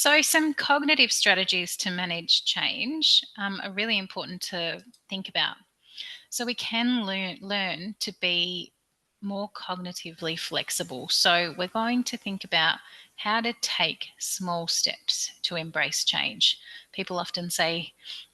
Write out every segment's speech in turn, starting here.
So some cognitive strategies to manage change are really important to think about. So we can learn to be more cognitively flexible. So we're going to think about how to take small steps to embrace change. People often say,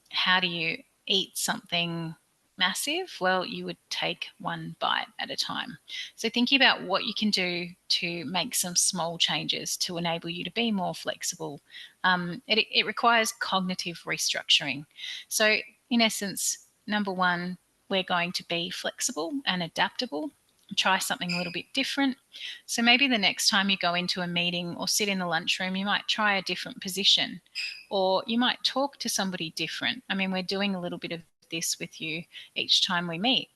how do you eat something massive? Well, you would take one bite at a time. So thinking about what you can do to make some small changes to enable you to be more flexible. It requires cognitive restructuring. So in essence, number one, we're going to be flexible and adaptable, try something a little bit different. So maybe the next time you go into a meeting or sit in the lunchroom, you might try a different position, or you might talk to somebody different. I mean, we're doing a little bit of this with you each time we meet.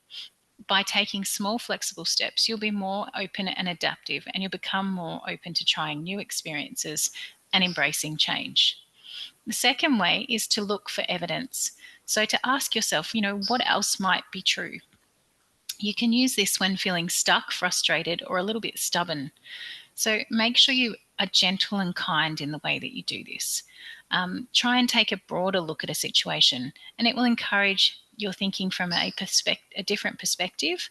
By taking small flexible steps, you'll be more open and adaptive, and you'll become more open to trying new experiences and embracing change. The second way is to look for evidence. So to ask yourself, what else might be true? You can use this when feeling stuck, frustrated, or a little bit stubborn. So make sure you are gentle and kind in the way that you do this. Try and take a broader look at a situation, and it will encourage your thinking from a different perspective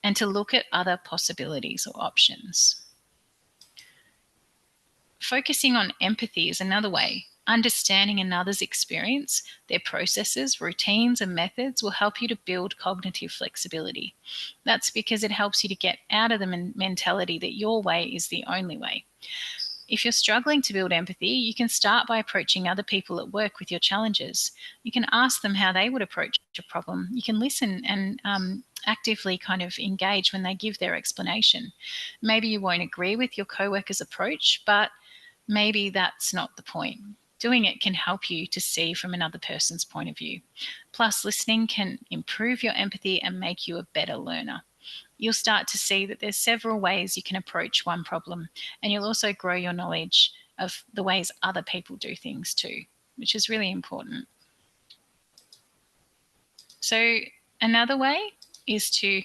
and to look at other possibilities or options. Focusing on empathy is another way. Understanding another's experience, their processes, routines, and methods will help you to build cognitive flexibility. That's because it helps you to get out of the mentality that your way is the only way. If you're struggling to build empathy, you can start by approaching other people at work with your challenges. You can ask them how they would approach a problem. You can listen and actively kind of engage when they give their explanation. Maybe you won't agree with your co-worker's approach, but maybe that's not the point. Doing it can help you to see from another person's point of view. Plus, listening can improve your empathy and make you a better learner. You'll start to see that there's several ways you can approach one problem, and you'll also grow your knowledge of the ways other people do things too, which is really important. So another way is to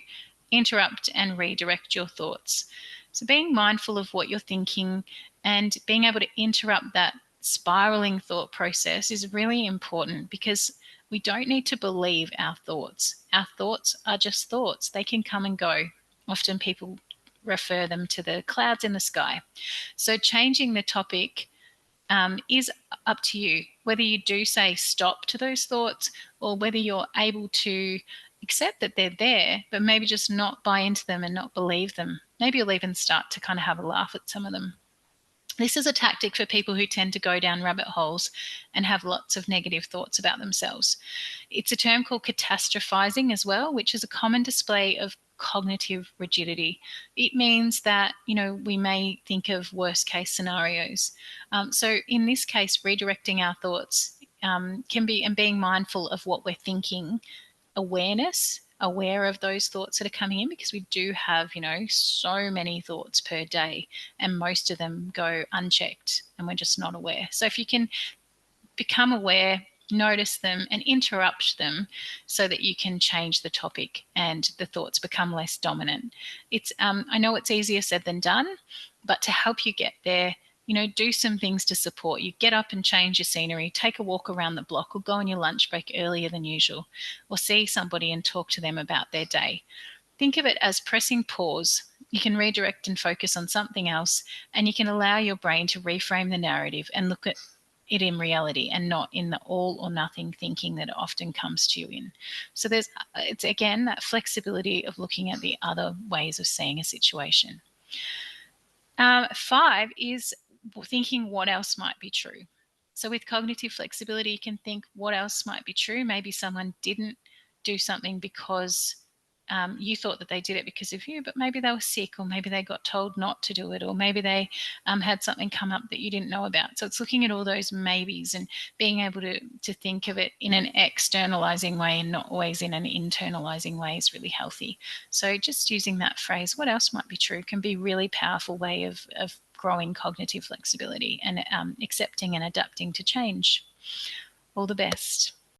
interrupt and redirect your thoughts. So being mindful of what you're thinking and being able to interrupt that spiraling thought process is really important, because we don't need to believe our thoughts. Our thoughts are just thoughts. They can come and go. Often people refer them to the clouds in the sky. So changing the topic is up to you, whether you do say stop to those thoughts or whether you're able to accept that they're there, but maybe just not buy into them and not believe them. Maybe you'll even start to kind of have a laugh at some of them. This is a tactic for people who tend to go down rabbit holes and have lots of negative thoughts about themselves. It's a term called catastrophizing as well, which is a common display of cognitive rigidity. It means that, we may think of worst case scenarios. So in this case, redirecting our thoughts can be, and being mindful of what we're thinking, aware of those thoughts that are coming in, because we do have, so many thoughts per day, and most of them go unchecked and we're just not aware. So if you can become aware, notice them and interrupt them so that you can change the topic and the thoughts become less dominant. It's I know it's easier said than done, but to help you get there, do some things to support you. Get up and change your scenery, take a walk around the block, or go on your lunch break earlier than usual, or see somebody and talk to them about their day. Think of it as pressing pause. You can redirect and focus on something else, and you can allow your brain to reframe the narrative and look at it in reality and not in the all or nothing thinking that it often comes to you in. So it's again that flexibility of looking at the other ways of seeing a situation. 5 is thinking what else might be true. So with cognitive flexibility, you can think what else might be true. Maybe someone didn't do something because you thought that they did it because of you, but maybe they were sick, or maybe they got told not to do it, or maybe they had something come up that you didn't know about. So it's looking at all those maybes and being able to think of it in an externalizing way and not always in an internalizing way is really healthy. So just using that phrase, what else might be true, can be a really powerful way of growing cognitive flexibility and accepting and adapting to change. All the best.